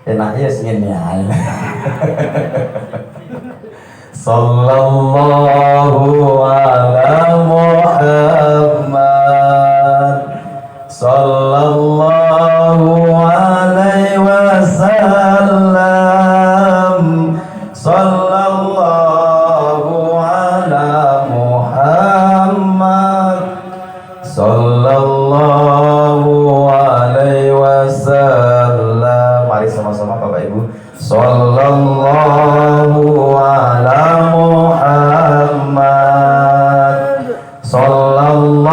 Enaknya segini ya. Sallallahu ala Muhammad, sallallahu alaihi wasallam, sallallahu ala Muhammad, sallallahu alaihi wasallam. Mari sama-sama Bapak Ibu. Sallallahu ala Muhammad, sallallahu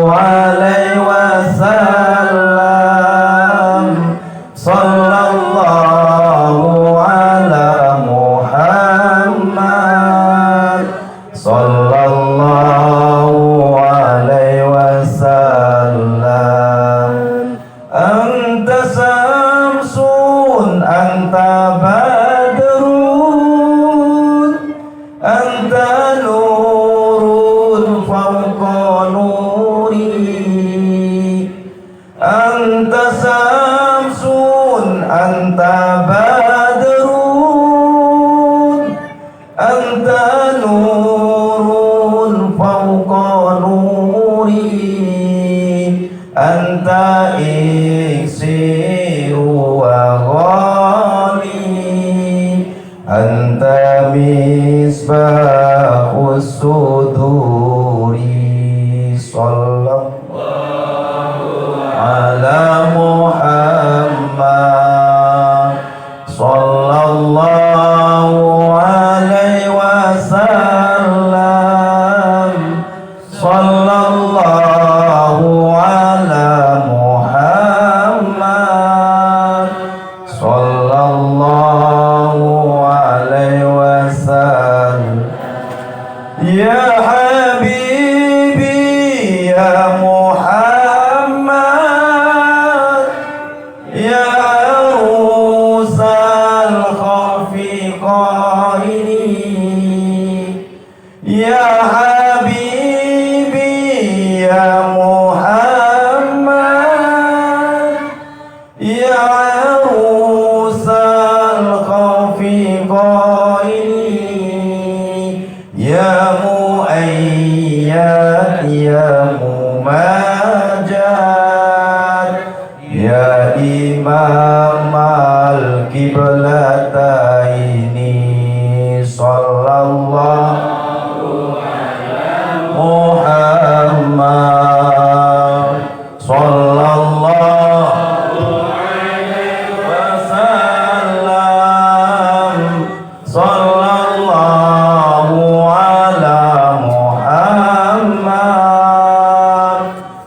alaihi wasallam, sallallahu ala Muhammad, sallallahu alaihi wasallam. Anta samsun, anta badrun, anta nurun fawqa nuri. Anta samsun, anta badrun, anta nurun fawqa nuri. Anta iksiru wa ghali, anta misbahus suduri. Sallallahu ala Muhammad, sallallahu alaihi wasallam, sallallahu ala Muhammad, sallallahu alaihi wasallam. Ya Habibi ya Muhammad, ya arusal khafiqaini, ya Habibi ya Muhammad, ya arusal khafiqaini, ya muayyad ya mumajad, ya imam al-qiblataini. Sallallahu Muhammad, sallallahu wasallam, sallallahu ala Muhammad,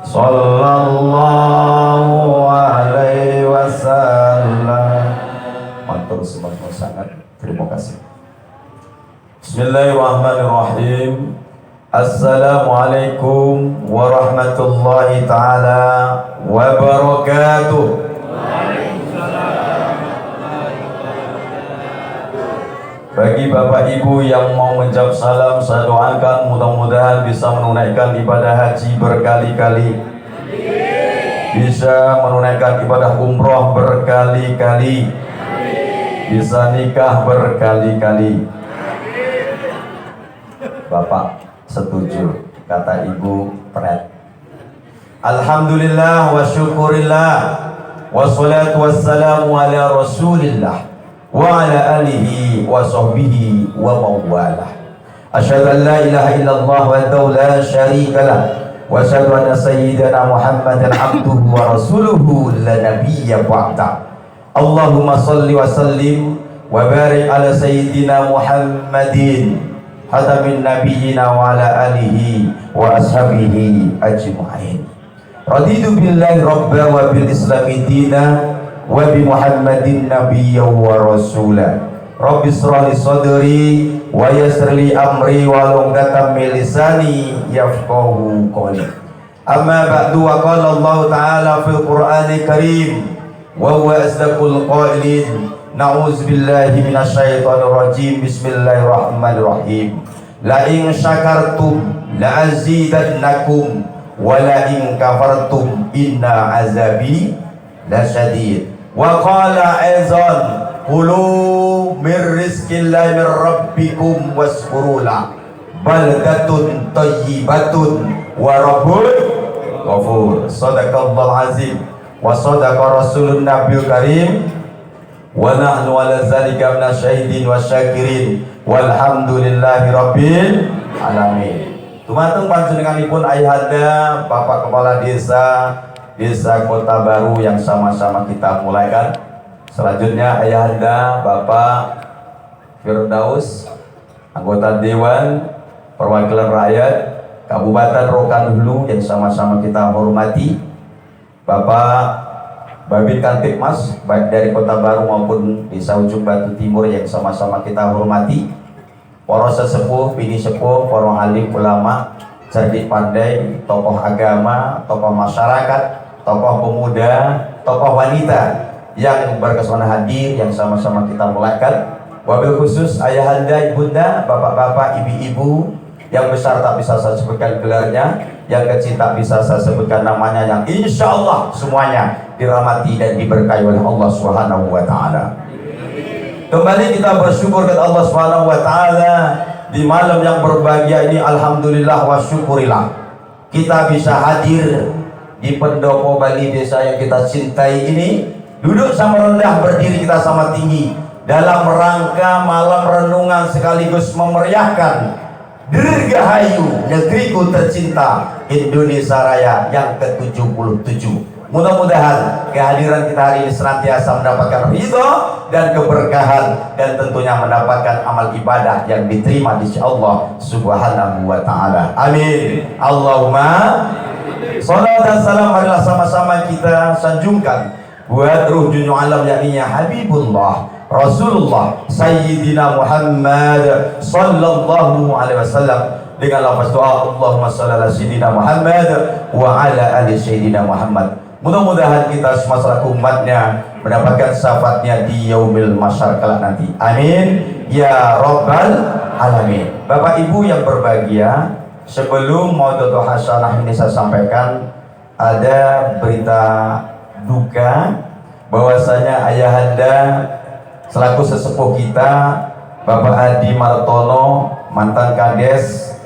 sallallahu alaihi wasallam. Matur semua sangat terima kasih. Bismillahirrahmanirrahim. Assalamualaikum warahmatullahi ta'ala wabarakatuh. Bagi Bapak Ibu yang mau menjawab salam, saya doakan mudah-mudahan bisa menunaikan ibadah haji berkali-kali, bisa menunaikan ibadah umroh berkali-kali, bisa nikah berkali-kali. Bapak setuju, kata Ibu Pret. Alhamdulillah wa syukurillah, wassalatu wassalamu ala rasulillah wa ala alihi wa sahbihi wa mawalah. Asyhadu an la ilaha illallah wa la syarika lah, wa asyhadu anna sayyidana Muhammadan abduhu wa rasuluhu la nabiyya ba'da. Allahumma salli wa sallim wa barik ala sayyidina Muhammadin hatamin nabiyyina wa ala alihi wa ashabihi ajma'in. Raditu billahi rabba wa bil islami dina wa bi Muhammadin nabiyya wa rasula. Rabbi shrah li sadri wa yassir li amri wa lughatam min lisani yafqahu qawli. Amma ba'du, wa qala Allah ta'ala fil Qur'anil Karim wa huwa asdaqul qailin. Na'udzu billahi minasyaitonir rajim. Bismillahirrahmanirrahim. La in syakartum la azidannakum wa la in kafartum inna azabi lasyadid. Wa qala aizan kulu mir rizqillahi mir rabbikum waskurula baldatun thayyibatun wa rabbun ghafur. Shadaqallahul azim wa shadaqa rasulun nabiyul karim wa nahnu ala zalika minasyahidin wasyakirin walhamdulillahi rabbil alamin. Dumateng panjenenganipun ayahanda Bapak Kepala Desa Kota Baru yang sama-sama kita mulaikan. Selanjutnya ayahanda Bapak Firdaus, anggota Dewan Perwakilan Rakyat Kabupaten Rokan Hulu yang sama-sama kita hormati. Bapak Babin Kantipmas baik dari Kota Baru maupun Desa Ujung Batu Timur yang sama-sama kita hormati. Para sesepuh, bini sepuh, para alim ulama, cerdik pandai, tokoh agama, tokoh masyarakat, tokoh pemuda, tokoh wanita yang berkesudahan hadir yang sama-sama kita muliakan. Wabil khusus ayahanda, ibunda, bapak-bapak, ibu-ibu yang besar tak bisa saya sebutkan gelarnya, yang kecil tak bisa saya sebutkan namanya, yang insya Allah semuanya dirahmati dan diberkahi oleh Allah Subhanahu wa Ta'ala. Kembali kita bersyukur kepada Allah Subhanahu wa Ta'ala di malam yang berbahagia ini. Alhamdulillah wa syukurillah kita bisa hadir di pendopo Bali desa yang kita cintai ini, duduk sama rendah, berdiri kita sama tinggi dalam rangka malam renungan sekaligus memeriahkan Dirgahayu negeriku tercinta Indonesia Raya yang ke-77. Mudah-mudahan kehadiran kita hari ini senantiasa mendapatkan ridho dan keberkahan, dan tentunya mendapatkan amal ibadah yang diterima di sisi Allah Subhanahu wa Ta'ala. Amin. Allahumma sholawat dan salam marilah sama-sama kita sanjungkan buat ruh junjung alam yakni Habibullah Rasulullah Sayyidina Muhammad sallallahu alaihi wasallam dengan lafaz doa Allahumma shalli ala sayyidina Muhammad wa ala ali sayyidina Muhammad. Mudah-mudahan kita semua selaku umatnya mendapatkan syafaatnya di yaumil masyar kelak nanti. Amin ya rabbal alamin. Bapak Ibu yang berbahagia, sebelum Maudhu'ul Hasanah ini saya sampaikan ada berita duka bahwasanya ayahanda selaku sesepuh kita Bapak Adi Martono, mantan Kades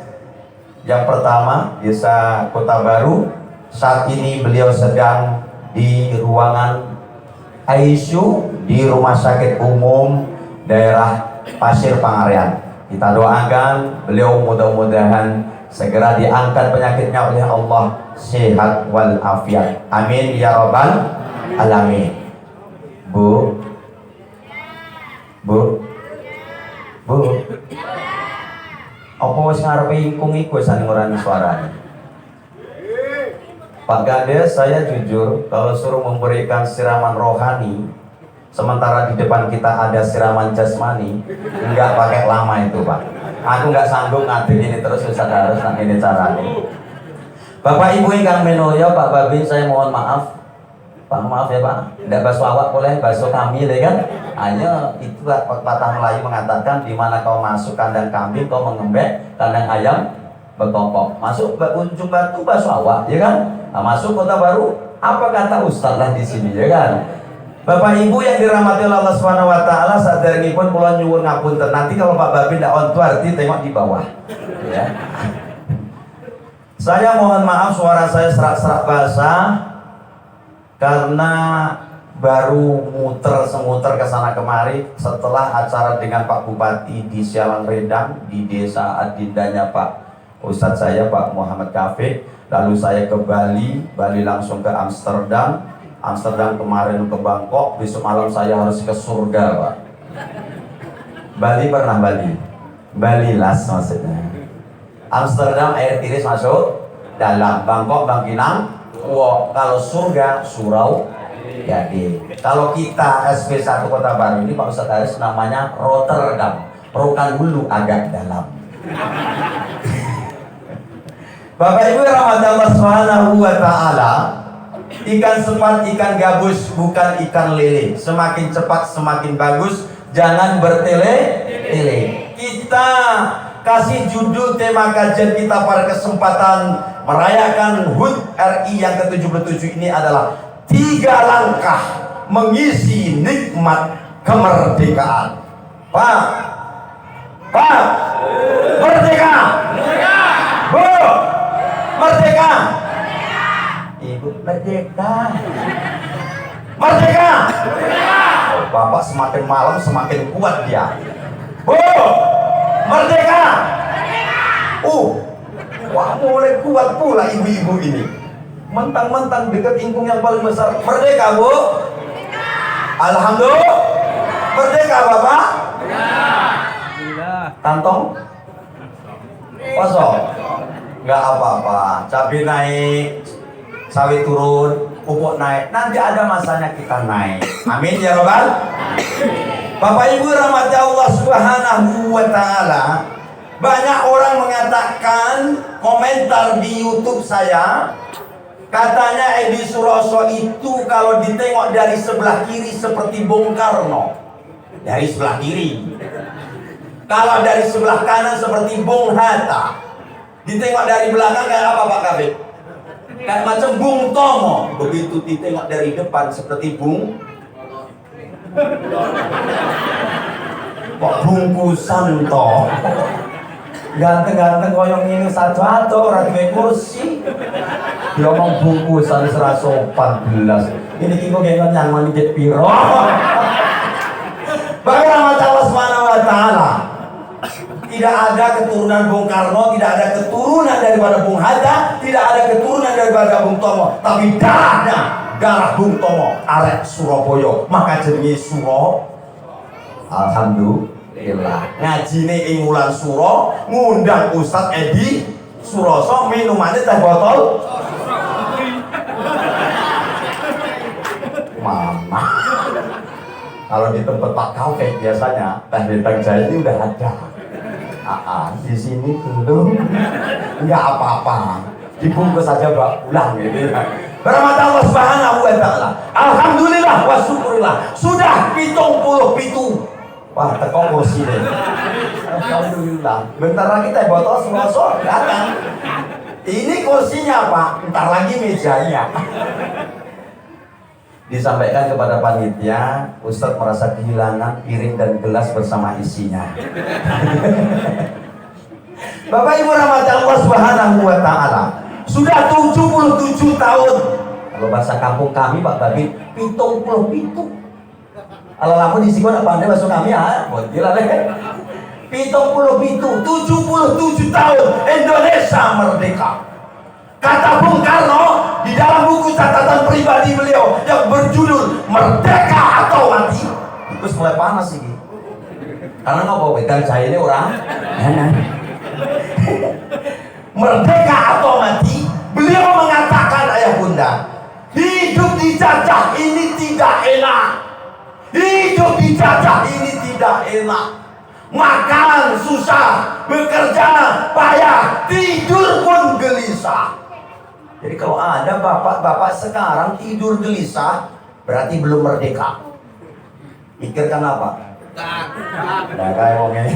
yang pertama Desa Kota Baru, saat ini beliau sedang di ruangan ICU di Rumah Sakit Umum Daerah Pasir Pangarian. Kita doakan beliau mudah-mudahan segera diangkat penyakitnya oleh Allah, sehat wal afiat. Amin ya rabbal alamin. Bu, apa wis ngarepe ingkung iku sing ngurani suarane? Pak Kades, saya jujur kalau suruh memberikan siraman rohani sementara di depan kita ada siraman jasmani, enggak pakai lama itu Pak. Aku enggak sanggup ngadil ini terus, Ustaz, harus ini caranya. Bapak Ibu ingkang minulya, Pak Babin, saya mohon maaf. Pak, maaf ya Pak, tidak basuh awak boleh, basuh kami ya kan. Hanya itu patah Melayu mengatakan, di mana kau masuk kandang kambing kau mengembek, kandang ayam berkokok. Masuk ujung batu basuh awak ya kan. Nah, masuk Kota Baru, apa kata Ustaz lah di sini ya kan. Bapak Ibu yang dirahmati Allah Subhanahu wa Ta'ala, sadaripun kula nyuwun ngapunten. Nanti kalau Pak Babin tidak on arti tengok di bawah ya. Saya mohon maaf suara saya serak-serak basah karena baru semuter ke sana kemari setelah acara dengan Pak Bupati di Sialang Rendang di desa adindanya Pak Ustadz saya Pak Muhammad Kafe. Lalu saya ke Bali langsung ke Amsterdam kemarin ke Bangkok, besok malam saya harus ke surga Pak. Bali pernah Bali las maksudnya. Amsterdam air tiris masuk dalam, Bangkok Bangkinang. Wow, kalau surga surau jadi. Kalau kita SP1 Kota Baru ini Pak Ustadz Haris namanya Rotterdam, Rokan Hulu agak dalam. Bapak Ibu rahmat Allah Subhanahu wa Ta'ala, ikan sepat, ikan gabus, bukan ikan lele. Semakin cepat semakin bagus, jangan bertele-tele. Kita kasih judul tema kajian kita pada kesempatan merayakan HUT RI yang ke-77 ini adalah 3 langkah mengisi nikmat kemerdekaan. Pak, merdeka. Bu, merdeka. Ibu, merdeka. Merdeka. Bapak semakin malam semakin kuat dia. Bu, merdeka. Wah, mulai kuat pula ibu-ibu ini. Mentang-mentang dekat ingkung yang paling besar. Merdeka, Bu. Alhamdulillah. Merdeka, Bapak. Kantong kosong. Nggak apa-apa. Cabai naik, sawit turun, pupuk naik. Nanti ada masanya kita naik. Amin ya Rabbal. Bapak Ibu rahmat Allah Subhanahu wa Ta'ala. Banyak orang mengatakan, komentar di YouTube saya, katanya Edi Suroso itu kalau ditengok dari sebelah kiri seperti Bung Karno. Dari sebelah kiri. Kalau dari sebelah kanan seperti Bung Hatta. Ditengok dari belakang kayak apa Pak Kabit? Kayak macam Bung Tomo. Begitu ditengok dari depan seperti Bung Kok bungkusan toh. Ganteng-ganteng koyong ini satu-satu orang duwe kursi. Dia ngomong bungkusan 114. Ini kiko gengon yang manijit piro. Bagi rahmat Allah Subhanahu wa Ta'ala. Tidak ada keturunan Bung Karno, tidak ada keturunan daripada Bung Hatta, tidak ada keturunan daripada Bung Tomo, tapi darah Bung Tomo arek Surabaya. Maka jenenge Suro. Alhamdulillah. Ngajine ing wulan Suro, ngundang Ustaz Edi Suroso, minumannya teh botol. Mama. Kalau di tempat Pak Taufik biasanya teh bintang jaya ini udah ada. Di sini belum. Enggak apa-apa. Dibungkus saja Mbak pulang gitu. Rahmat Allah Subhanahu wa Ta'ala. Alhamdulillah wa syukurillah. Sudah 77. Wah, teko kursi deh. Alhamdulillah. Bentar lagi teh botol Suroso datang. Ini kursinya Pak, bentar lagi mejanya. Disampaikan kepada panitia, Ustadz merasa kehilangan piring dan gelas bersama isinya. Bapak Ibu rahmat Allah Subhanahu wa Ta'ala. Sudah 77 tahun. Kalau bahasa kampung kami Pak Babi, 77. Kalau lamun di sini apa anda masuk kami ya? Botil lah. 77 tahun Indonesia merdeka. Kata Bung Karno di dalam buku catatan pribadi beliau yang berjudul Merdeka atau Mati. Terus mulai panas ini. Karena ngopo wedang jaya ini orang. Merdeka atau mati. Beliau mengatakan ayah bunda, hidup dijajah ini tidak enak. Hidup dijajah ini tidak enak. Makan susah, bekerja payah, tidur pun gelisah. Jadi kalau ada bapak-bapak sekarang tidur gelisah, berarti belum merdeka. Pikirkan apa? Nah, kayak ngomongnya.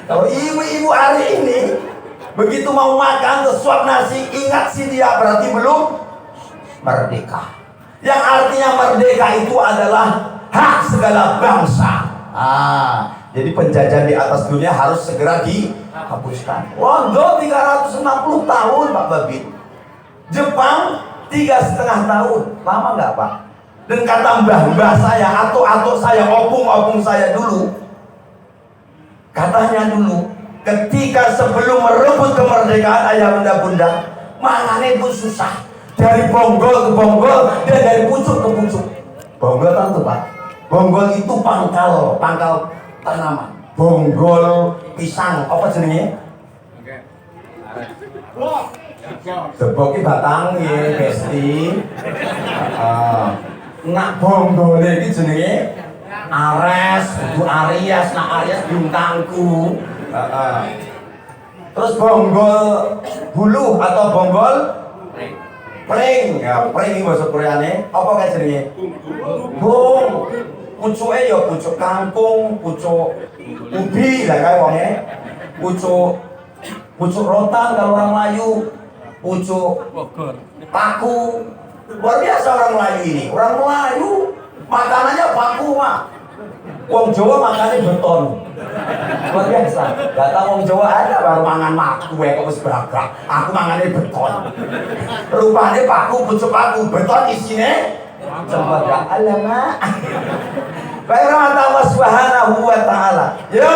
Kalau ibu-ibu hari ini begitu mau makan sesuap nasi, ingat sih dia berarti belum merdeka. Yang artinya merdeka itu adalah hak segala bangsa. Jadi penjajahan di atas dunia harus segera dihapuskan. Londo 360 tahun Pak Babit. Jepang 3,5 tahun. Lama nggak Pak? Dan kata mbah-mbah saya, atuk-atuk saya, opung-opung saya dulu, katanya dulu, ketika sebelum merebut kemerdekaan ayah bunda-bunda, mangane itu susah. Dari bonggol ke bonggol dan dari pucuk ke pucuk. Bonggol tentu Pak. Bonggol itu pangkal tanaman. Bonggol pisang, apa jenenge? Deboki batang ya, besti. Nak bonggol iki jenenge Ares, kudu Aries, nak Aries bintangku. Terus bonggol bulu atau bonggol pring. Ya, pring iki basa Koreane, apa kae jenenge? Bung. Pucuke ya pucuk kangkung, pucuk ubi lah kae wonge. Pucuk rotan kalau orang Melayu, pucuk paku, Luar biasa orang Melayu ini. Orang Melayu makanannya baku Pak. Wong Jawa makannya beton. Luar biasa. Gak tau wong Jawa ada baru mangan maku kok wis bagak. Aku mangannya beton. Rupanya paku pucuk paku beton isinya cempedak. Alamak. Baik rahmat Allah Subhanahu wa taala. Ya.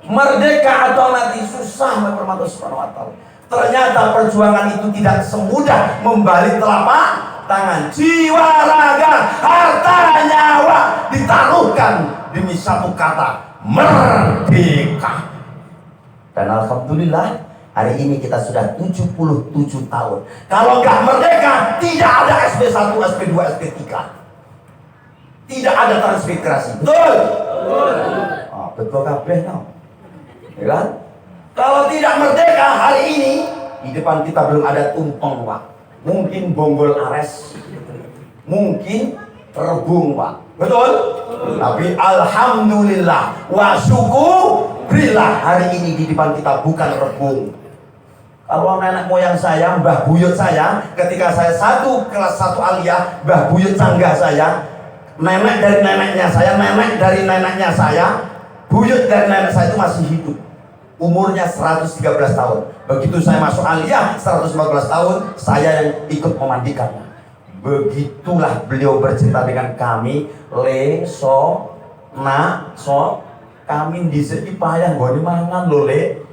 Merdeka atau mati susah mempermata Subhanahu wa taala. Ternyata perjuangan itu tidak semudah membalik telapak tangan. Jiwa, raga, harta, nyawa ditaruhkan demi satu kata merdeka. Dan alhamdulillah hari ini kita sudah 77 tahun. Kalau nggak merdeka tidak ada SP1, SP2, SP3. Tidak ada transmigrasi. Betul? Oh, betul kabeh no. Ya kan? Kalau tidak merdeka hari ini di depan kita belum ada tumpeng Pak. Mungkin bonggol ares, mungkin rebung Pak. Betul? Tapi alhamdulillah wa syukurillah hari ini di depan kita bukan rebung. Kalau nenek moyang saya, mbah buyut saya, ketika saya kelas 1 aliyah, mbah buyut sanggah saya, nenek dari neneknya saya, nenek dari neneknya saya, buyut dari nenek saya itu masih hidup. Umurnya 113 tahun. Begitu saya masuk aliyah 114 tahun, saya yang ikut memandikannya. Begitulah beliau bercinta dengan kami. Kami dhisik payah nggone mangan lho, Le.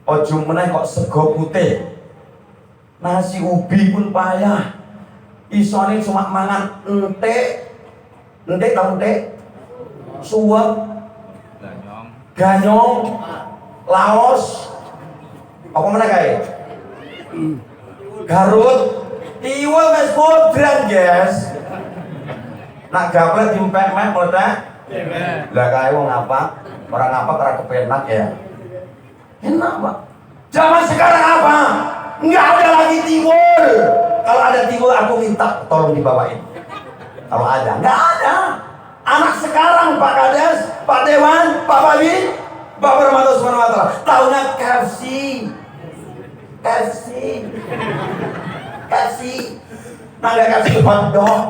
Ojo meneh kok sego putih. Nasi ubi pun payah. Isone cuma mangan entek suwek, ganyong, laos, apa mana kae? Garut, tiwul wis modern, guys. Nak gaplek diempek-mek meledak. Lah kae wong apa? Orang apa karena kepenak ya? Enak, Pak. Zaman sekarang apa? Enggak ada lagi tiwul. Kalau ada tiwul aku minta tolong dibawain. Kalau ada, enggak ada. Anak sekarang Pak Kades, Pak Dewan, Pak Babin, Bapak Rahmat Subhanahu wa taala, tahunya KFC. Nangga KFC hotdog,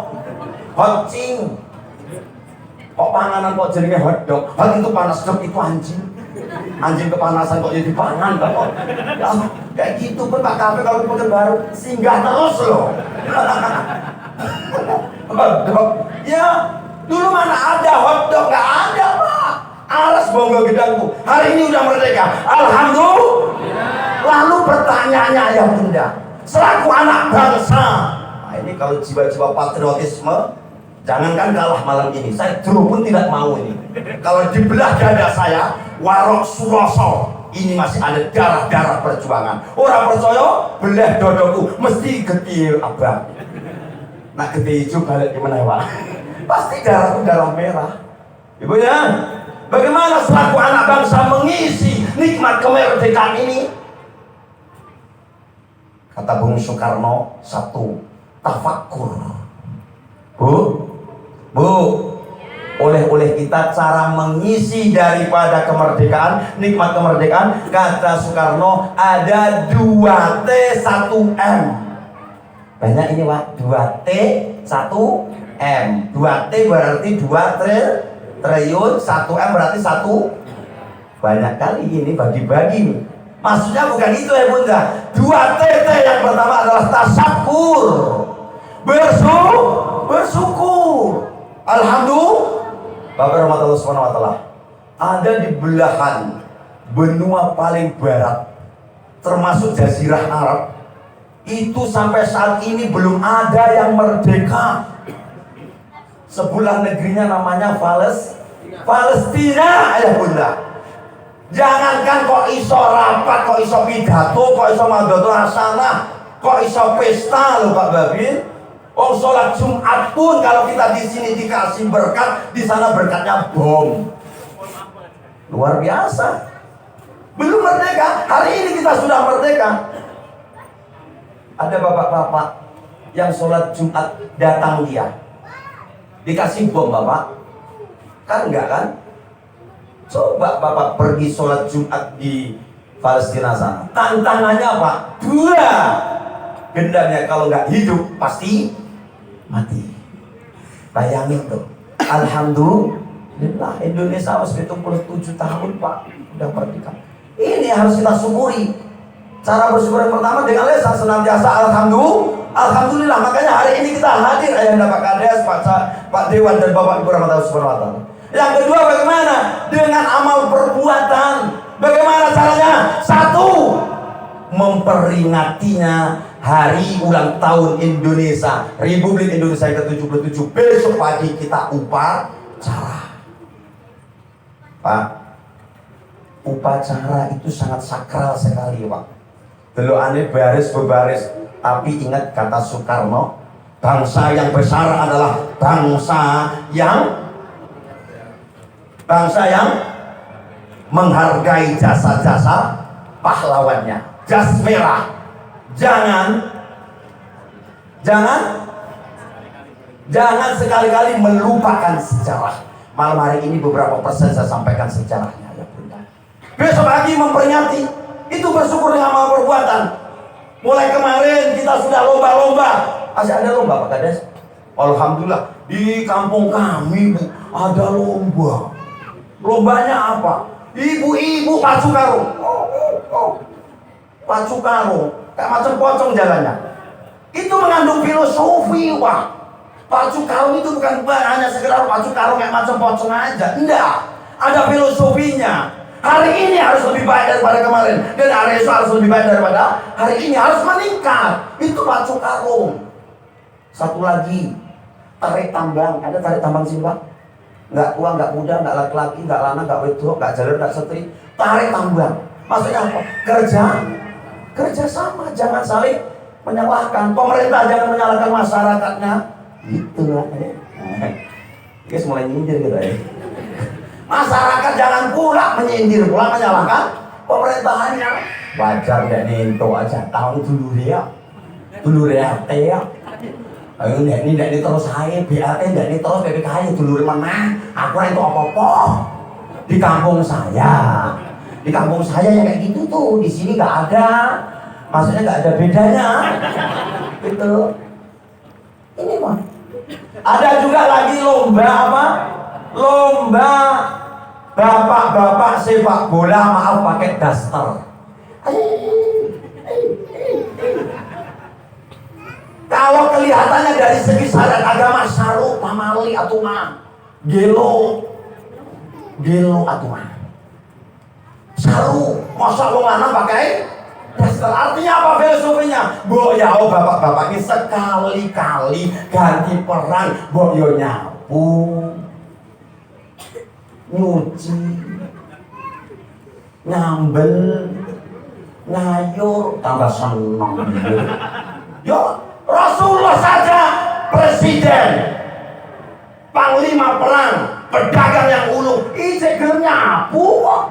hotcing. Kok panganan kok jenenge hotdog? Hot itu panas, dog itu anjing. Anjing kepanasan kok jadi pangan kok. Ya, kayak gitu pun Pak Kafe kalau di Pekanbaru singgah terus loh. Hotdog. Ya, dulu mana ada hotdog? Nggak ada Pak. Alas bonggo gedangku. Hari ini udah merdeka. Alhamdulillah. Lalu pertanyaannya ya Bunda, selaku anak bangsa. Nah ini kalau jiwa-jiwa patriotisme, jangankan kalah malam ini. Saya dulu pun tidak mau ini. Kalau dibelah dada saya, Warok Suroso, ini masih ada darah-darah perjuangan. Orang percaya belah dodoku mesti getil abang. Nah getil hijau balik gimana Pak? Pasti darahku darah merah. Ibu ya, bagaimana selaku anak bangsa mengisi nikmat kemerdekaan ini? Kata Bung Soekarno, satu, tafakur. Bu, oleh kita cara mengisi daripada kemerdekaan, nikmat kemerdekaan. Kata Soekarno, ada 2T 1M. Banyak ini Pak, 2T 1M. 2T berarti 2 triliun, 1M berarti 1. Banyak kali ini bagi-bagi nih. Maksudnya bukan itu ya Bunda. 2TT yang pertama adalah tasakur, bersyukur. Alhamdulillah. Bapak Rahmat Allah Subhanahu wa taala, ada di belahan benua paling barat termasuk Jazirah Arab itu sampai saat ini belum ada yang merdeka. Sebuah negerinya namanya Palestina ya Bunda. Jangankan kok iso rapat, kok iso pidato, kok iso madoto asana, kok iso pesta loh Pak Babin. Oh sholat Jumat pun kalau kita di sini dikasih berkat, di sana berkatnya bom. Luar biasa. Belum merdeka, hari ini kita sudah merdeka. Ada bapak-bapak yang sholat Jumat datang dia, dikasih bom Bapak, kan enggak kan? Coba Bapak pergi sholat Jumat di Palestina sana. Tantangannya apa? 2. gendamnya kalau nggak hidup pasti mati. Bayangin tuh. Alhamdulillah Indonesia harus 77 tahun Pak udah merdeka. Ini harus kita syukuri. Cara bersyukur yang pertama dengan lisan senantiasa alhamdulillah. Makanya hari ini kita hadir Ayahanda Pak Kades, Pak Dewan dan Bapak Ibu Rahmatullah Subhanahu wa taala. Yang kedua bagaimana? Dengan amal perbuatan. Bagaimana caranya? Satu, memperingatinya hari ulang tahun Indonesia, Republik Indonesia yang ke-77. Besok pagi kita upacara. Pak, upacara itu sangat sakral sekali Pak. Dulu aneh baris berbaris, tapi ingat kata Soekarno, bangsa yang besar adalah bangsa yang menghargai jasa-jasa pahlawannya. Jas merah, jangan sekali-kali melupakan sejarah. Malam hari ini beberapa persen saya sampaikan sejarahnya ya Bunda. Besok lagi memperingati, itu bersyukur dengan amal perbuatan. Mulai kemarin kita sudah lomba-lomba. Masih ada lomba Pak Kades? Alhamdulillah di kampung kami Bu, ada lomba. Lombanya apa? Ibu-ibu pacu karung. Pacu karung, kayak macam pocong jalannya. Itu mengandung filosofi Pak. Pacu karung itu bukan hanya sekedar pacu karung kayak macam pocong aja. Enggak, ada filosofinya. Hari ini harus lebih baik daripada kemarin, dan hari esok harus lebih baik daripada hari ini, harus meningkat. Itu pacu karung. Satu lagi, tarik tambang. Ada tarik tambang sih Pak? Nggak tua, nggak muda, nggak laki-laki, nggak lanang, nggak wedok, nggak jalur, nggak setri. Tarik tambang. Maksudnya apa? Kerja sama, jangan saling menyalahkan. Pemerintah jangan menyalahkan masyarakatnya. Itulah. Guys mulai nyindir gitu ya. Masyarakat jangan pula menyindir, pula menyalahkan pemerintahannya. Wajar dan itu aja. Tahun dulu dia ya. Ayo ini terus saya BAT, ini terus PPKI dulu mana? Aku itu apa-apa di kampung saya. Di kampung saya yang kayak gitu tuh, di sini nggak ada. Maksudnya nggak ada bedanya. Gitu. Ini mah. Ada juga lagi lomba apa? Lomba bapak-bapak sepak bola, maaf pakai daster. Kalau kelihatannya dari segi syariat agama saru, pamali atau mah, gelo atau mah. Saru, masa wong lanang pakai daster? Artinya apa filosofinya? Mbok ya bapak-bapak ini sekali-kali ganti peran, mbok yo nyapu, nyuci, nyambel, ngayur, tambah seneng. Yo Rasulullah saja presiden, panglima perang, pedagang yang ulu, ijek nyapu kok.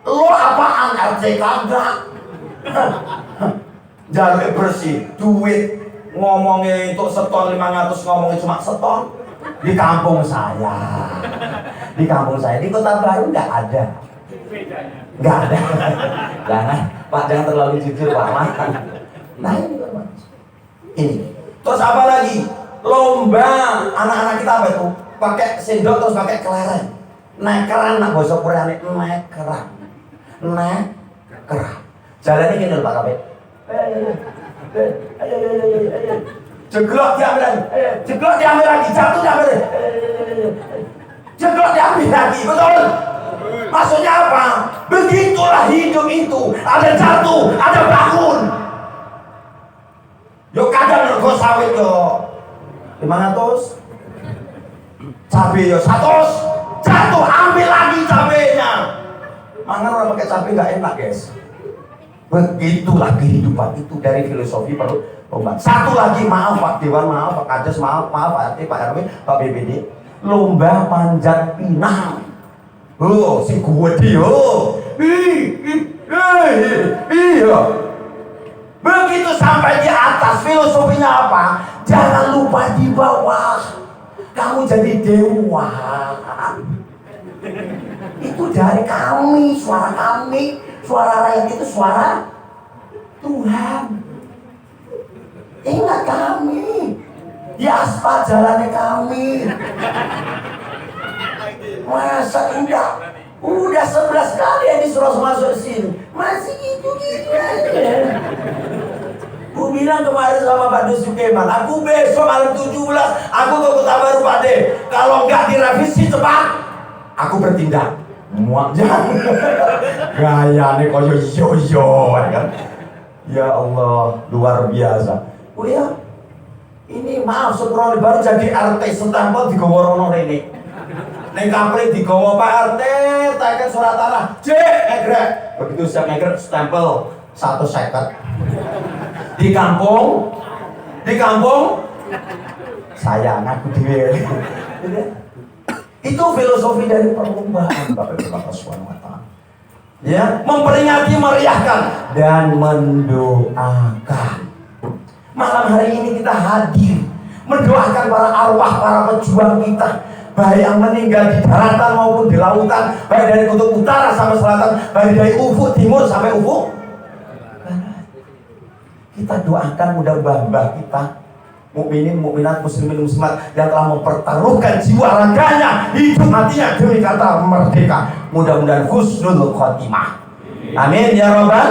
Lo apaan RC kagak? Jalur bersih, duit ngomongnya untuk seton 500, ngomongnya cuma seton. Di kampung saya, di Kota Baru nggak ada. Jangan Pak, jangan terlalu jujur Pak. Nah ini terus apa lagi? Lomba anak-anak kita apa itu? Pakai sendok terus pakai kelereng. Nekeran nak bosok Koreane, nekeran. Jalannya gini loh Pak Kabit. Jeglok diambil lagi, jatuh diambil lagi. Jeglok diambil lagi, betul? Maksudnya apa? Begitulah hidup itu. Ada jatuh, ada bangun. Yo kadang rego sawit yo 500, cabai yo 100, jatuh ambil lagi cabenya. Mangan orang pakai cabai nggak enak guys. Begitulah kehidupan itu dari filosofi perubahan. Satu lagi, maaf Pak Dewan, maaf Pak Kades, maaf Pak RT, Pak RW, Pak BPD, lomba panjat pinang. Oh, si gede yo. Iya. Begitu sampai di atas, filosofinya apa? Jangan lupa di bawah. Kamu jadi dewa. Itu dari kami, suara rakyat itu suara Tuhan. Ingat kami, di aspal jalannya kami. Masa udah 11 kali yang disuruh masuk sini, masih gitu-gitu aja. Aku bilang kemarin sama Pak Dusukeman, aku besok malam 17 aku ke Kota Baru Pak De. Kalau nggak direvisi cepat, aku bertindak. Muak jangan. Gaya nih koyo yo kan. Ya Allah, luar biasa. Oh ya, ini maaf Suproni baru jadi RT stempel di Goworono ini. Neng kampling di Gowo Pak RT, teken surat tanah, ngegrek. Begitu siap ngegrek stempel 1,50. Di kampung saya ngaku dhewe. Itu filosofi dari perlombaan Bapak Ibu Subhanahu wa taala. Ya, memperingati, meriahkan dan mendoakan. Malam hari ini kita hadir mendoakan para arwah, para pejuang kita, baik yang meninggal di daratan maupun di lautan, baik dari kutub utara sampai selatan, baik dari ufuk timur sampai ufuk. Kita doakan mudah-mudahan mbah kita, mukminin, mukminat, muslimin, muslimat yang telah mempertaruhkan jiwa raganya, hidup matinya demi kata merdeka. Mudah-mudahan husnul khotimah. Amin ya rabbal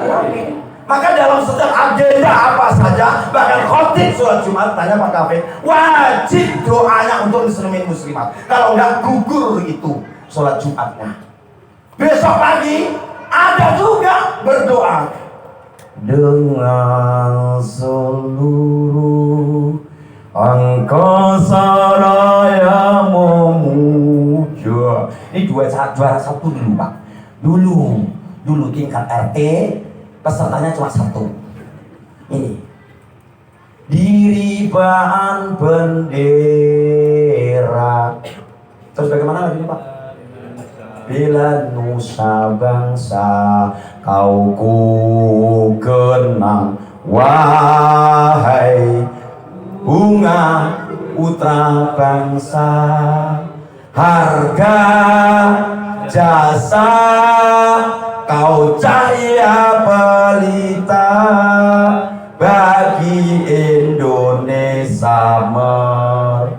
alamin. Maka dalam setiap agenda apa saja, bahkan khotib sholat Jumat, tanya Pak Kafir, wajib doanya untuk muslimin muslimat. Kalau enggak gugur itu sholat Jumatnya. Besok pagi ada juga berdoa dengan seluruh angkasa raya memuja. Ini juara satu dulu Pak. Dulu tingkat RT pesertanya cuma satu. Ini diribaan bendera. Terus bagaimana lagi Pak? Bila nusa bangsa kau ku kenang, wahai bunga putra bangsa, harga jasa kau cahaya pelita bagi Indonesia merdeka.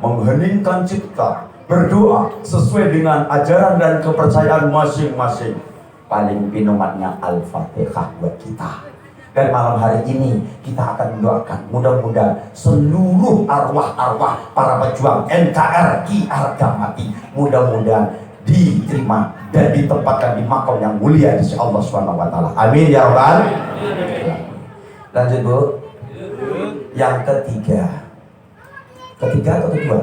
Mengheningkan cipta, berdoa sesuai dengan ajaran dan kepercayaan masing-masing. Paling pinomatnya Al-Fatihah buat kita. Dan malam hari ini kita akan mendoakan mudah-mudahan seluruh arwah-arwah para pejuang NKRI harga mati mudah-mudahan diterima dan ditempatkan di makam yang mulia di sisi Allah Subhanahu wa taala. Amin ya rabbal alamin. Lanjut Bu. Yang ketiga atau kedua?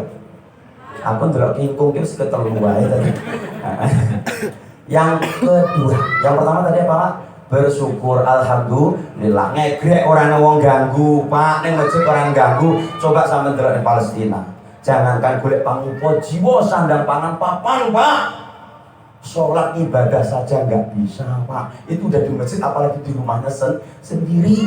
Aku ndelok kingkung ki seketel wae tadi. Yang kedua, yang pertama tadi apa Pak? Bersyukur, alhamdulillah. Ngegrek orang wong ganggu, Pak. Ning masjid orang ganggu. Coba sama ndelok di Palestina. Jangankan golek pangupa jiwa sandang pangan papan, Pak. Sholat ibadah saja nggak bisa, Pak. Itu udah di masjid, apalagi di rumahnya sendiri.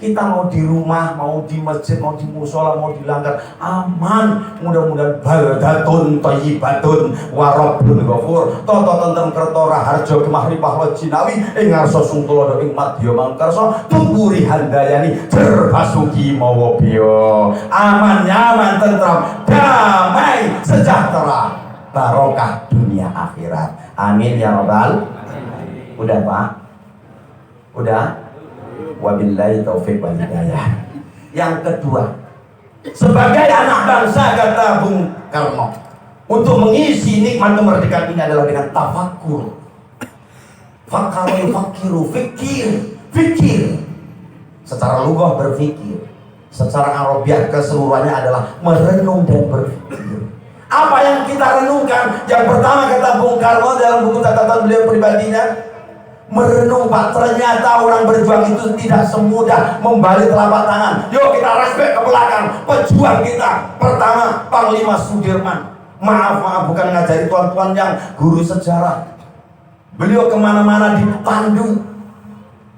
Kita mau di rumah, mau di masjid, mau di musola, mau di langgar, aman. Mudah-mudahan baldatun thayyibatun wa rabbun ghafur. Toto tentrem kerto raharjo kemahripah lojinawi ing ngarsa sungtulodo ing madya mangkarsa tumpuri handayani jerbasuki mawa biya. Aman, nyaman, tentram, damai, sejahtera, barokah dunia akhirat. Amin ya rabbal. Udah Pak? Udah? Wabillahi taufiq wal hidayah. Yang kedua, sebagai anak bangsa kata Bung Karno, untuk mengisi nikmat kemerdekaan ini adalah dengan tafakkur. Fakaru yufakiru, fikir. Secara lugah berfikir, secara arabiah keseluruhannya adalah merenung dan berfikir. Apa yang kita renungkan? Yang pertama kata Bung Karno dalam buku catatan beliau pribadinya, merenung Pak, ternyata orang berjuang itu tidak semudah membalik telapak tangan. Yuk kita respect ke belakang pejuang kita. Pertama, Panglima Sudirman. Maaf bukan ngajari tuan-tuan yang guru sejarah. Beliau kemana-mana dipandu.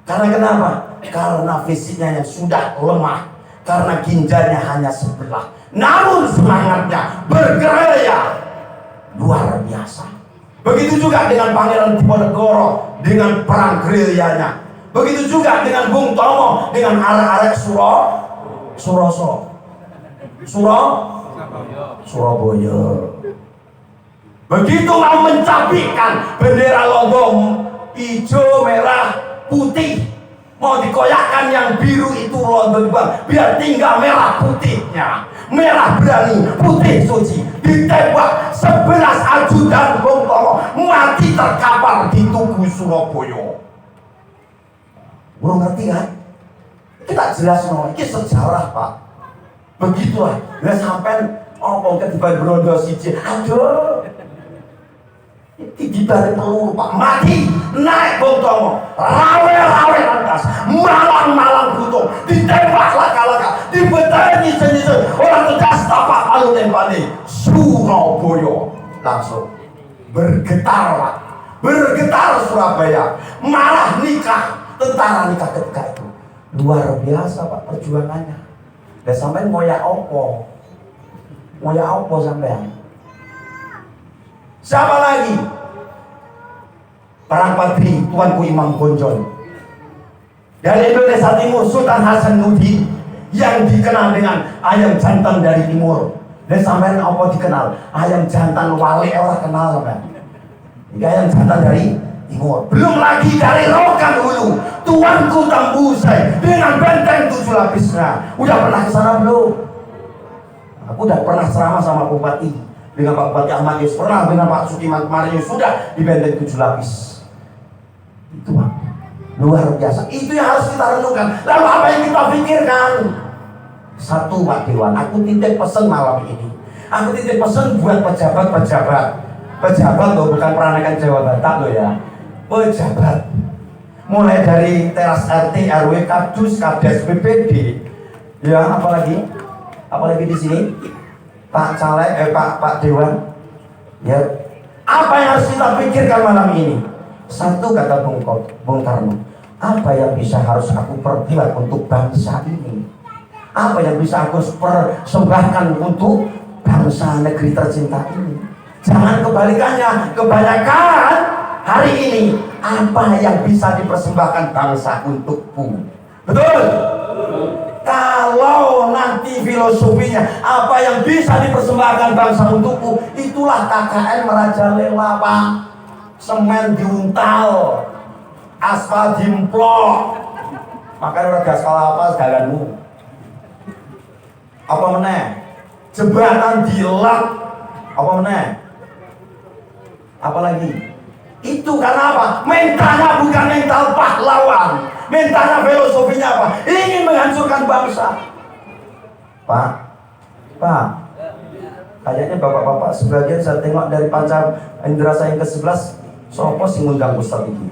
Karena kenapa? Karena fisiknya yang sudah lemah, karena ginjalnya hanya sebelah. Namun semangatnya bergerilya luar biasa. Begitu juga dengan Pangeran Diponegoro dengan perang gerilyanya. Begitu juga dengan Bung Tomo, dengan arek-arek Surabaya. Begitu mau mencapikkan bendera Lombok hijau, merah, putih, mau dikoyakkan yang biru itu London Bang, biar tinggal merah putihnya. Merah berani, putih suci. Ditembak 11 ajudan Bung Tomo, mati terkapar di Tugu Surabaya. Belum ngerti kan? Kita jelas no, ini sejarah Pak. Begitulah. Lah sampai opong ketiban Brondo siji. Aduh. Dibalik peluru Pak, mati, naik Bung Tomo, rawe-rawe lantas, malang-malang butuh, ditembak laka-laka, dibetani nyisen-nyisen, orang tegas tapak palu tembani, Surabaya langsung bergetar Pak, bergetar Surabaya, malah nikah, tentara nikah ketika itu, luar biasa Pak perjuangannya. Dan sampai ngoyak opo sampean. Siapa lagi? Perang Padri, Tuanku Imam Bonjol. Dari Indonesia Timur, Sultan Hasanuddin yang dikenal dengan ayam jantan dari timur. Dan sampai apa dikenal? Ayam jantan wali orang kenal sampai. Ayam jantan dari timur. Belum lagi dari Rokan Hulu, Tuanku Tambusai dengan benteng 7 lapisnya. Udah pernah ke sana belum? Aku udah pernah ceramah sama Bupati. Dengan Pak Bupati Ahmad Yus, pernah dengan Pak Sukiman kemarin sudah di benteng 7 lapis. Itu Pak, luar biasa. Itu yang harus kita renungkan. Lalu apa yang kita pikirkan? Satu Pak Dewan, aku titip pesan malam ini. Aku titip pesan buat pejabat loh, bukan peranakan Jawa Batak loh ya. Pejabat, mulai dari teras RT, RW, Kadus, Kades, BPD, ya apalagi di sini. Pak Caleg, Pak Dewan, ya apa yang harus kita pikirkan malam ini? Satu kata Bung Karno, apa yang harus aku perbuat untuk bangsa ini? Apa yang bisa aku persembahkan untuk bangsa negeri tercinta ini? Jangan kebalikannya, kebanyakan hari ini apa yang bisa dipersembahkan bangsa untukku? Betul? Kalau nanti filosofinya apa yang bisa dipersembahkan bangsa untukku, itulah KKN merajalela Pak. Semen diuntal, aspal dimplok, makanya udah gaspal apa segalanmu. Apa meneh? Jembatan dilap, apa meneh? Apalagi? Itu karena apa? Mentalnya bukan mental pahlawan. Mentalnya filosofinya apa? Ingin menghancurkan bangsa. Pak, kayaknya bapak-bapak sebagian saya tengok dari panca indera saya yang ke-11, sopo sih ngundang Ustaz ini.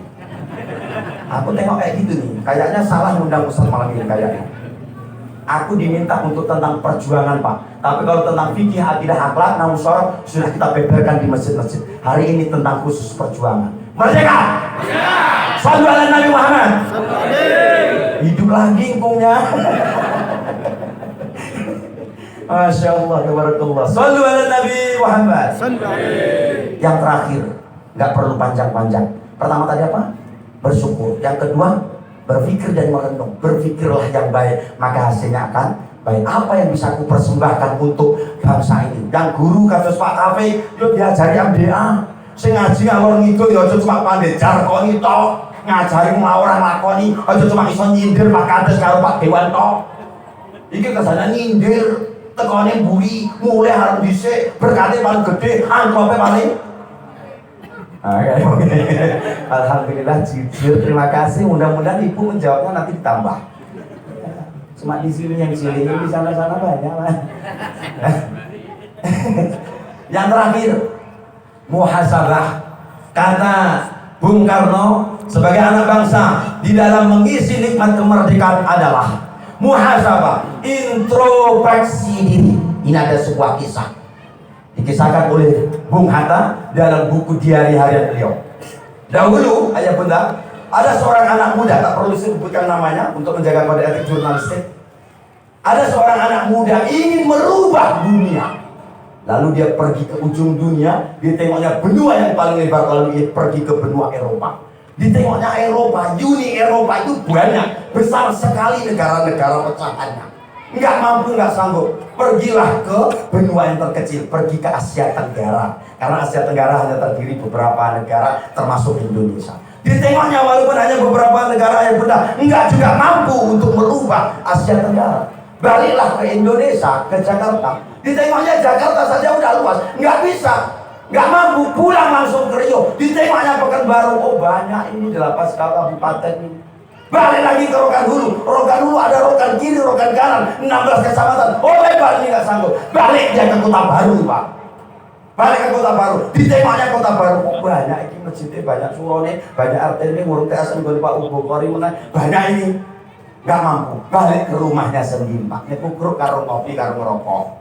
Aku tengok kayak gitu nih, kayaknya salah ngundang Ustaz malam ini kayaknya. Aku diminta untuk tentang perjuangan Pak, tapi kalau tentang fikih, akidah, akhlak, namusyawarah sudah kita beberkan di masjid-masjid. Hari ini tentang khusus perjuangan. Merdeka! Shallu ala Nabi Muhammad. Hidup lagi ingkungnya. Masya Allah, tabarakallah. Shallu ala Nabi Muhammad. Yang terakhir, nggak perlu panjang-panjang. Pertama tadi apa? Bersyukur. Yang kedua, berpikir dan merenung. Berpikirlah yang baik, maka hasilnya akan baik. Apa yang bisa aku persembahkan untuk bangsa ini? Yang guru kasus Pak Kafe, yo diajari MDA. Sing ngaji ngalor ngidul ya aja cuma pandai jargoni tok. Ngajari ngawur lakoni, aja cuma iso nyindir Pak Kades karo Pak Dewan tok. Iki kesana nyindir, tekone mburi, mulai harus dhisik, berkate paling gede, angkope paling. Alhamdulillah jujur, terima kasih. Mudah-mudahan Ibu menjawabnya nanti ditambah. Cuma di sini yang sini, di sana-sana banyak lah. Yang terakhir, muhasabah. Kata Bung Karno sebagai anak bangsa di dalam mengisi nikmat kemerdekaan adalah muhasabah, introspeksi diri. Ini ada sebuah kisah dikisahkan oleh Bung Hatta dalam buku diari harian beliau. Dahulu, ayah bunda, ada seorang anak muda, tak perlu disebutkan namanya untuk menjaga kode etik jurnalistik. Ada seorang anak muda ingin merubah dunia. Lalu dia pergi ke ujung dunia, dia tengoknya benua yang paling lebar, lalu dia pergi ke benua Eropa. Ditengoknya Eropa, Uni Eropa itu banyak, besar sekali negara-negara pecahannya. Nggak mampu, nggak sanggup. Pergilah ke benua yang terkecil, pergi ke Asia Tenggara. Karena Asia Tenggara hanya terdiri beberapa negara, termasuk Indonesia. Ditengoknya walaupun hanya beberapa negara yang benar, nggak juga mampu untuk merubah Asia Tenggara. Baliklah ke Indonesia, ke Jakarta. Ditengoknya Jakarta saja udah luas, nggak bisa, nggak mampu, pulang langsung ke Rio. Ditengoknya Pekanbaru, oh banyak ini 8 kabupaten ini. Balik lagi ke Rokan Hulu ada Rokan kiri, Rokan kanan, 16 kecamatan. Oh lebar, ini nggak sanggup. Balik dia ke Kota Baru, Pak. Balik ke Kota Baru, ditengoknya Kota Baru, oh banyak ini masjidnya, banyak surone, banyak artene, ngurung teasan gue Pak Ubo Kori, banyak ini. Nggak mampu, balik ke rumahnya sendiri, Pak. Nyekukruk karo kopi, karo ngerokok.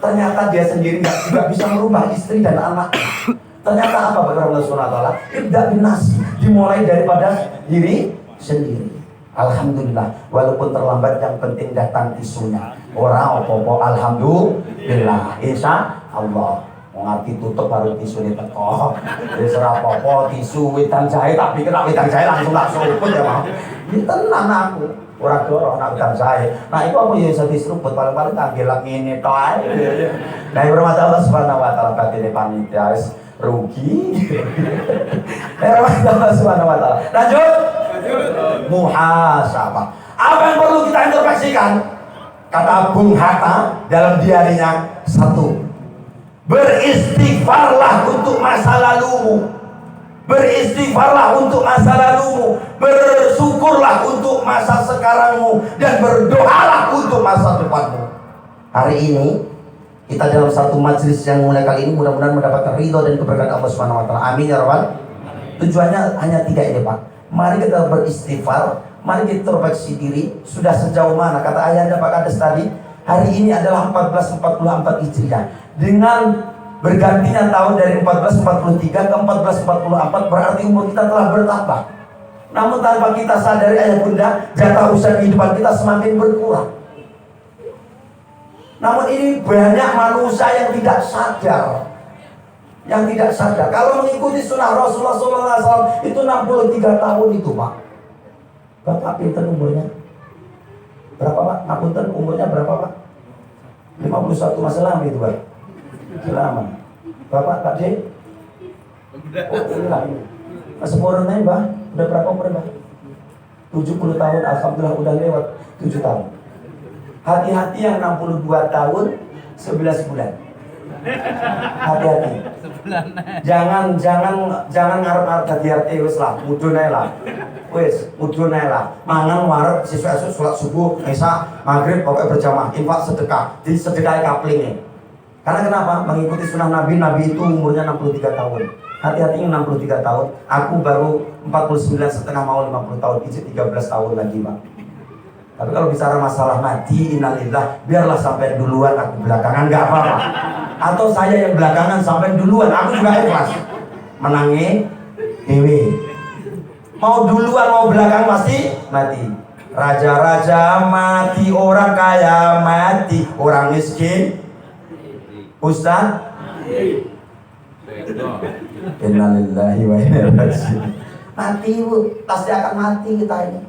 Ternyata dia sendiri nggak bisa merubah istri dan anak. Ternyata apa Bapak Allah SWT? Ibda bin nasi, dimulai daripada diri sendiri. Alhamdulillah, walaupun terlambat yang penting datang tisunya. Orang opo-opo alhamdulillah, insya Allah. Mau ngerti tutup baru tisu ini teko. Jadi serapopo tisu witan jahe, tapi kena witan jahe langsung tak seruput ya Bang. Ini tenang aku. Orang dorong anak witan jahe. Nah itu aku ya bisa diseruput, paling-paling tak gelap ini toh. Nah hormat Allah Subhanahu wa taala batin panitia rugi. Hormat Allah Subhanahu wa taala. Lanjut. Muhasabah. Apa yang perlu kita introspeksikan? Kata Bung Hatta dalam diarinya, 1. Beristighfarlah untuk masa lalumu. Beristighfarlah untuk masa lalumu. Bersyukurlah untuk masa sekarangmu. Dan berdoalah untuk masa depanmu. Hari ini kita dalam satu majelis yang mulai kali ini mudah-mudahan mendapatkan ridho dan keberkahan Allah Subhanahu wa taala. Amin ya rabbal. Tujuannya hanya 3 ini, Pak. Mari kita beristighfar, mari kita introspeksi diri. Sudah sejauh mana, kata ayahanda Pak Kades tadi, hari ini adalah 1444 Hijriah. Dengan bergantinya tahun dari 1443 ke 1444 berarti umur kita telah bertambah. Namun tanpa kita sadari ayah bunda, jatah usia kehidupan kita semakin berkurang. Namun ini banyak manusia yang tidak sadar. Yang tidak sadar, kalau mengikuti sunnah Rasulullah SAW itu 63 tahun itu Pak. Bapak pinter umurnya berapa Pak? Ngapunten umurnya berapa Pak? 51 masalah itu Pak. Selamat. Bapak Pak D? Oh inilah ini. Mas umurnya Pak, udah berapa umurnya Pak? 70 tahun, alhamdulillah udah lewat 7 tahun. Hati-hati yang 62 tahun 11 bulan. Hati-hati. Jangan ngarep-ngarep dadi RT wis lah, mudun ae lah. Wis, mudun ae lah. Mangan warep sesuk-esuk salat subuh, isya, maghrib pokoknya berjamaah, infak sedekah, di sedekah kaplinge. Karena kenapa? Mengikuti sunnah Nabi itu umurnya 63 tahun. Hati-hati 63 tahun. Aku baru 49 setengah mau 50 tahun, ijit 13 tahun lagi, Pak. Tapi kalau bicara masalah mati, innalillah, biarlah sampai duluan, aku belakangan, nggak apa-apa. Atau saya yang belakangan sampai duluan, aku juga ikhlas. Menangi dewe. Mau duluan, mau belakang pasti mati. Raja-raja mati, orang kaya mati, orang miskin. Ustaz? Innalillahi wa inna ilaihi raji'un. Mati, Bu. Pasti akan mati kita ini.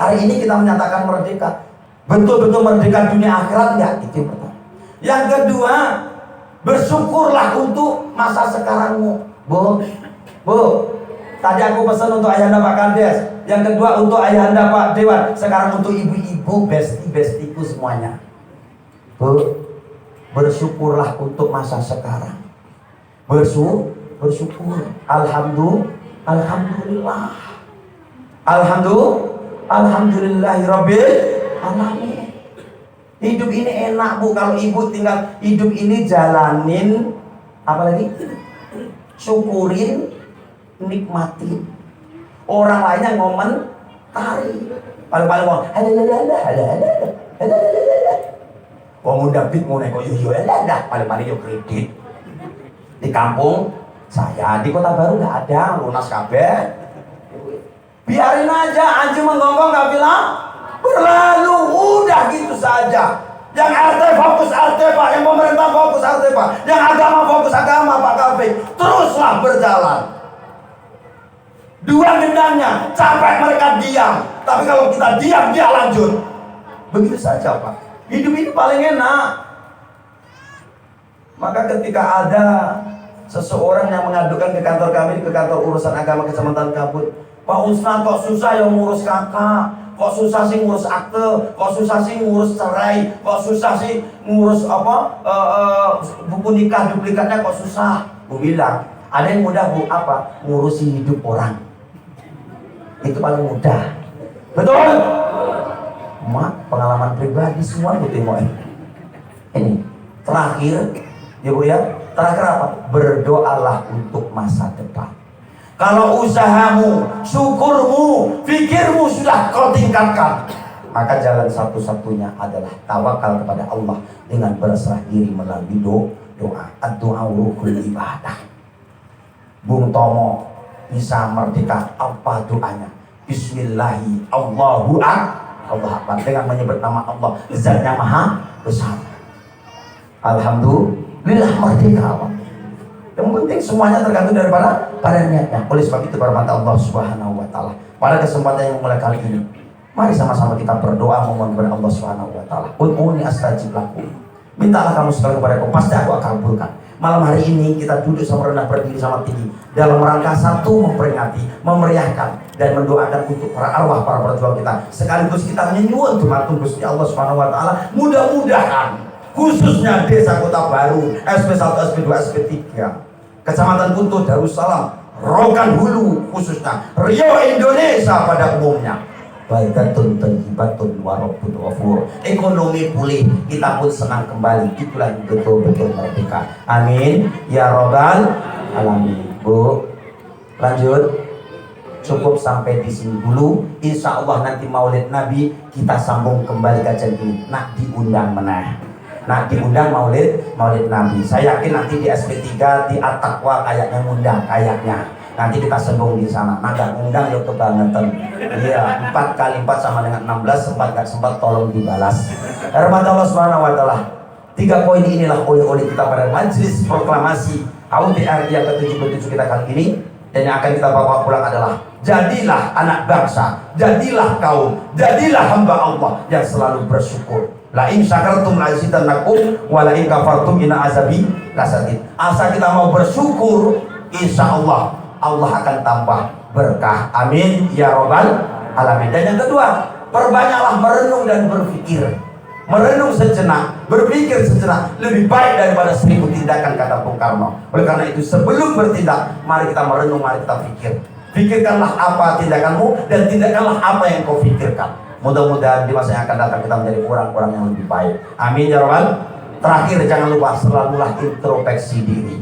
Hari ini kita menyatakan merdeka. Betul-betul merdeka dunia akhirat enggak? Itu yang pertama. Yang kedua, bersyukurlah untuk masa sekarangmu. Bu, tadi aku pesan untuk ayahanda Pak Kades. Yang kedua untuk ayahanda Pak Dewan. Sekarang untuk ibu-ibu, besti-bestiku semuanya. Bu, bersyukurlah untuk masa sekarang. Bersyukur. Alhamdulillahirabbil alamin. Hidup ini enak, Bu. Kalau ibu tinggal hidup ini jalanin, apalagi syukurin, nikmatin. Orang lainnya ngomentari. Paling-paling ngomong ada. Wong David mau nek yo ada, paling-paling yo kredit. Di kampung saya, di Kota Baru nggak ada, lunas kabeh. Biarin aja, anjing menggonggong nggak bilang berlalu, udah gitu saja. Yang RT fokus RT Pak, yang pemerintah fokus RT Pak, yang agama fokus agama Pak Taufik. Teruslah berjalan. Dua gendangnya, capek mereka diam. Tapi kalau kita diam, dia lanjut. Begitu saja Pak. Hidup ini paling enak. Maka ketika ada seseorang yang mengadukan ke kantor kami, ke kantor urusan agama Kecamatan Kabut, Pak Ustaz kok susah yang ngurus kakak, kok susah sih ngurus akte, kok susah sih ngurus cerai, kok susah sih ngurus buku nikah duplikatnya kok susah. Gue bilang, ada yang mudah Bu, apa? Ngurusi hidup orang. Itu paling mudah. Betul? Mak, pengalaman pribadi semua Bu tengok ini. Terakhir, ya Bu ya, terakhir apa? Berdoalah untuk masa depan. Kalau usahamu, syukurmu, fikirmu sudah kau tingkatkan, maka jalan satu-satunya adalah tawakal kepada Allah dengan berserah diri melalui doa. Doa rukun ibadah. Bung Tomo bisa merdeka, apa doanya? Bismillahi Allahu Akbar, dengan menyebut nama Allah, Zat yang Maha Besar. Alhamdulillah merdeka. Yang penting semuanya tergantung daripada niatnya. Oleh sebab itu bermata Allah Subhanahu wa taala. Pada kesempatan yang mulai kali ini, mari sama-sama kita berdoa memohon kepada Allah Subhanahu wa taala. Ud'uni astajib lakum. Mintalah kamu sekali kepadaku, pasti aku akan kabulkan. Malam hari ini kita duduk sama rendah, berdiri sama tinggi dalam rangka satu, memperingati, memeriahkan dan mendoakan untuk para arwah, para pejuang kita. Sekaligus kita nyuwun dumateng Gusti Allah Subhanahu wa taala, mudah-mudahan khususnya Desa Kota Baru, SP1, SP2, SP3, Kecamatan Kuntuh, Darussalam, Rokan Hulu khususnya, Riau Indonesia pada umumnya, baldatun thayyibatun wa rabbun ghafur. Ekonomi pulih, kita pun senang kembali. Itulah betul-betul merdeka. Amin ya robbal alamin. Bu, lanjut. Cukup sampai di sini dulu. Insya Allah nanti Maulid Nabi kita sambung kembali kajian ini. Nak diundang meneh. Nah diundang Maulid Nabi. Saya yakin nanti di SP3 di At-Taqwa kayaknya ngundang, kayaknya nanti kita sembung di sana. Nah gak ngundang yuk kebangetan. Iya, 4 kali 4 sama dengan 16. Sempat gak sempat tolong dibalas. Rahmat Allah Subhanahu wa taala. 3 poin inilah oleh kita pada majelis proklamasi AUTR yang ke-77 kita kali ini. Dan yang akan kita bawa pulang adalah, jadilah anak bangsa, jadilah kaum, jadilah hamba Allah yang selalu bersyukur. La in syakartum la azidannakum wa la in kafartum inna azabi lasadid. Asal kita mau bersyukur, insya Allah Allah akan tambah berkah. Amin ya robbal alamin. Dan yang kedua, perbanyaklah merenung dan berpikir. Merenung sejenak, berpikir sejenak lebih baik daripada 1000 tindakan, kata Bung Karno. Oleh karena itu sebelum bertindak, mari kita merenung, mari kita pikir. Pikirkanlah apa tindakanmu dan tindakanlah apa yang kau pikirkan. Mudah-mudahan di masa yang akan datang kita menjadi orang-orang yang lebih baik. Amin ya robbal. Terakhir, jangan lupa selalulah introspeksi diri.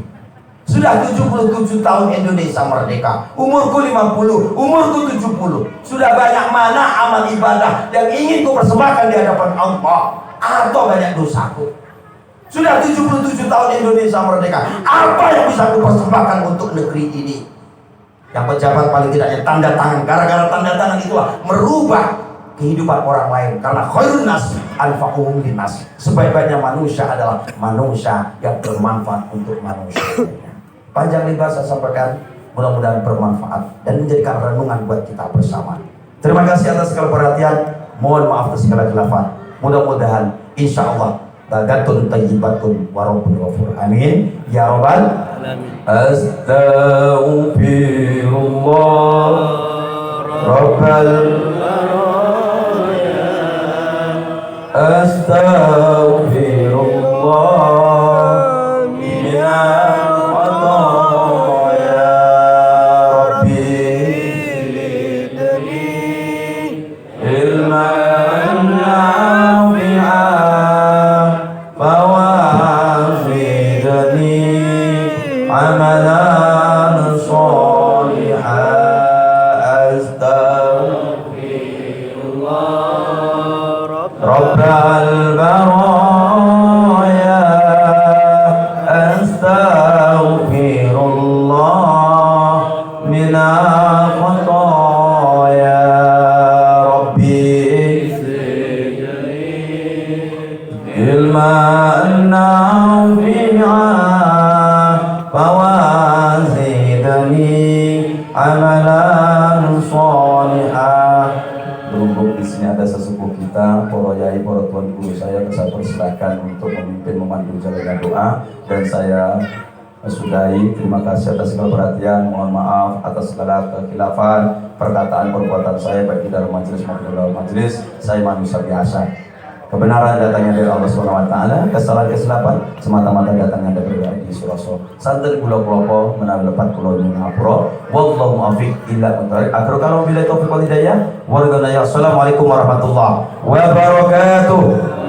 Sudah 77 tahun Indonesia merdeka, umurku 50, umurku 70. Sudah banyak mana amal ibadah yang ingin ku persembahkan di hadapan Allah, atau banyak dosaku. Sudah 77 tahun Indonesia merdeka, apa yang bisa ku persembahkan untuk negeri ini? Yang pejabat paling tidaknya tanda tangan. Gara-gara tanda tangan itulah merubah kehidupan orang lain. Karena khairun nas anfa'uhum linnas. Sebaik-baiknya manusia adalah manusia yang bermanfaat untuk manusia. Panjang lebar saya sampaikan, mudah-mudahan bermanfaat dan menjadikan renungan buat kita bersama. Terima kasih atas segala perhatian. Mohon maaf atas segala khilafan. Mudah-mudahan insya Allah baldatun thayyibatun wa rabbun ghafur. Amin ya robbal alamin. Astaghfirullah rabbal astaghfirullah فوازدني عملا kita, para yai, para tuan guru saya persilakan untuk memimpin memandu jalannya doa, dan saya sudahi. Terima kasih atas segala perhatian, mohon maaf atas segala kekhilafan perkataan perbuatan saya baik di dalam majelis maupun di luar majelis. Saya manusia biasa. Kebenaran datangnya dari Allah Subhanahu wa taala, kesalahan kesilapan semata-mata datangnya dari Adi Suraso. Santen kula klopo menawi lepat kula nyuwun ngapura. Wallahu muwaffiq illa bithariq. Akhir kalam billahi taufiq wal hidayah. Wa ridwanaya. Assalamualaikum warahmatullahi wabarakatuh.